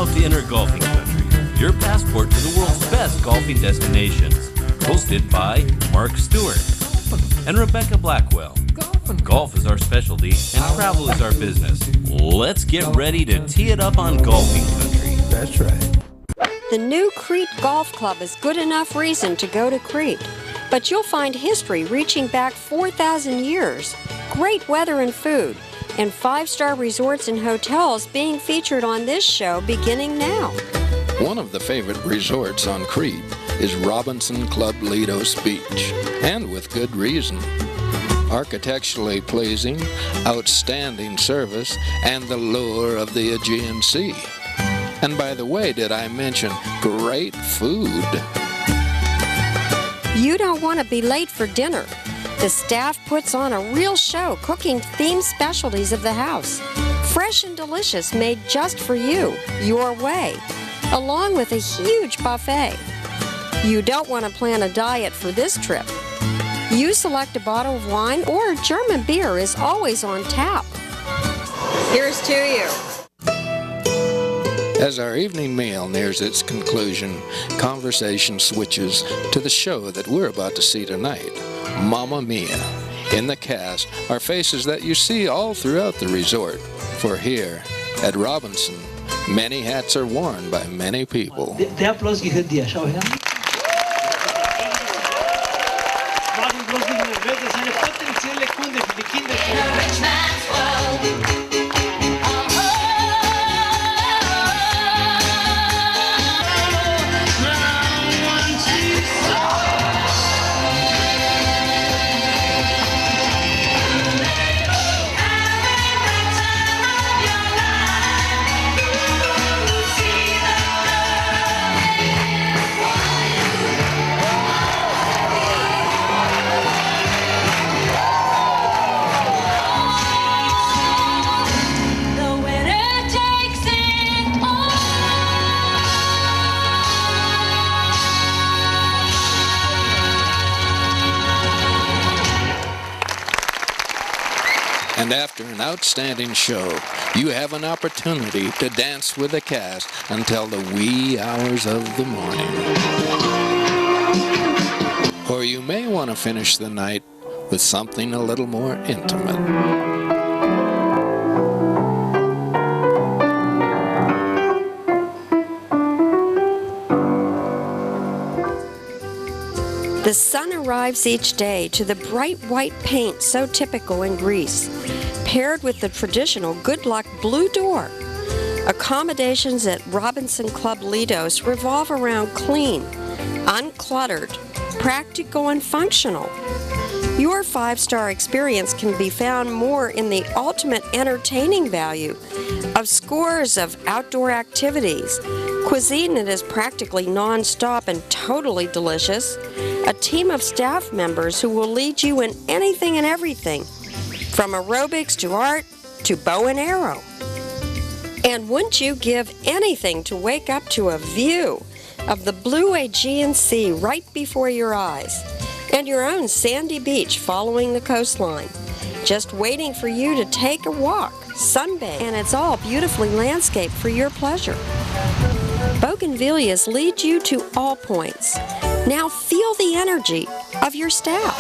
South Inner Golfing Country, your passport to the world's best golfing destinations. Hosted by Mark Stewart and Rebecca Blackwell. Golf is our specialty and travel is our business. Let's get ready to tee it up on Golfing Country. That's right. The new Crete Golf Club is good enough reason to go to Crete. But you'll find history reaching back 4,000 years, great weather and food, and 5-star resorts and hotels being featured on this show beginning now. One of the favorite resorts on Crete is Robinson Club Lyttos Beach, and with good reason. Architecturally pleasing, outstanding service, and the lure of the Aegean Sea. And by the way, did I mention great food? You don't want to be late for dinner. The staff puts on a real show cooking themed specialties of the house. Fresh and delicious, made just for you, your way, along with a huge buffet. You don't want to plan a diet for this trip. You select a bottle of wine or German beer is always on tap. Here's to you. As our evening meal nears its conclusion, conversation switches to the show that we're about to see tonight, Mamma Mia. In the cast are faces that you see all throughout the resort, for here at Robinson, many hats are worn by many people. Der Applaus gehört dir, schau her. Martin bloß nicht nervös, das ist eine potenzielle Kunde für die Kinder. And after an outstanding show, you have an opportunity to dance with the cast until the wee hours of the morning. Or you may want to finish the night with something a little more intimate. The sun arrives each day to the bright white paint so typical in Greece, paired with the traditional good luck blue door. Accommodations at Robinson Club Lyttos revolve around clean, uncluttered, practical, and functional. Your 5-star experience can be found more in the ultimate entertaining value of scores of outdoor activities, cuisine that is practically non-stop and totally delicious, a team of staff members who will lead you in anything and everything, from aerobics to art to bow and arrow. And wouldn't you give anything to wake up to a view of the blue Aegean Sea right before your eyes, and your own sandy beach following the coastline, just waiting for you to take a walk, sunbathe, and it's all beautifully landscaped for your pleasure. Bougainvilleas lead you to all points. Now feel the energy of your staff.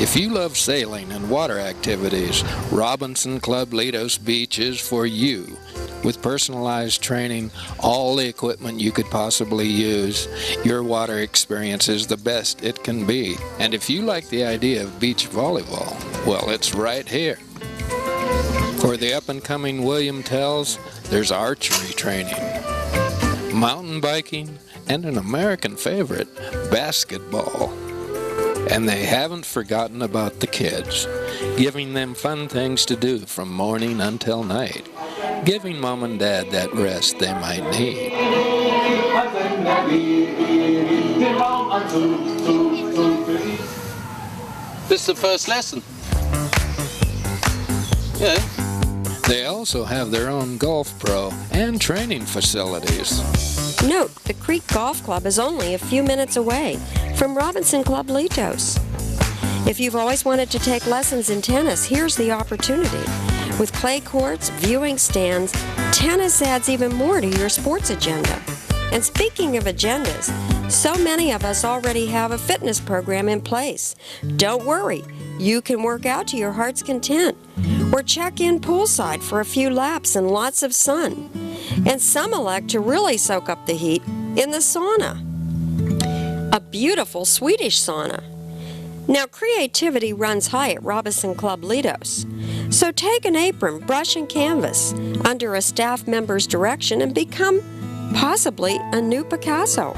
If you love sailing and water activities, Robinson Club Lyttos Beach is for you. With personalized training, all the equipment you could possibly use, your water experience is the best it can be. And if you like the idea of beach volleyball, well, it's right here. For the up-and-coming William Tells, there's archery training, mountain biking, and an American favorite, basketball. And they haven't forgotten about the kids, giving them fun things to do from morning until night, giving Mom and Dad that rest they might need. This is the first lesson. Yeah. They also have their own golf pro and training facilities. Note, the Crete Golf Club is only a few minutes away from Robinson Club Lyttos. If you've always wanted to take lessons in tennis, here's the opportunity. With clay courts, viewing stands, tennis adds even more to your sports agenda. And speaking of agendas, so many of us already have a fitness program in place. Don't worry, you can work out to your heart's content or check in poolside for a few laps and lots of sun. And some elect to really soak up the heat in the sauna. A beautiful Swedish sauna. Now, creativity runs high at Robinson Club Lyttos. So take an apron, brush, and canvas under a staff member's direction and become possibly a new Picasso.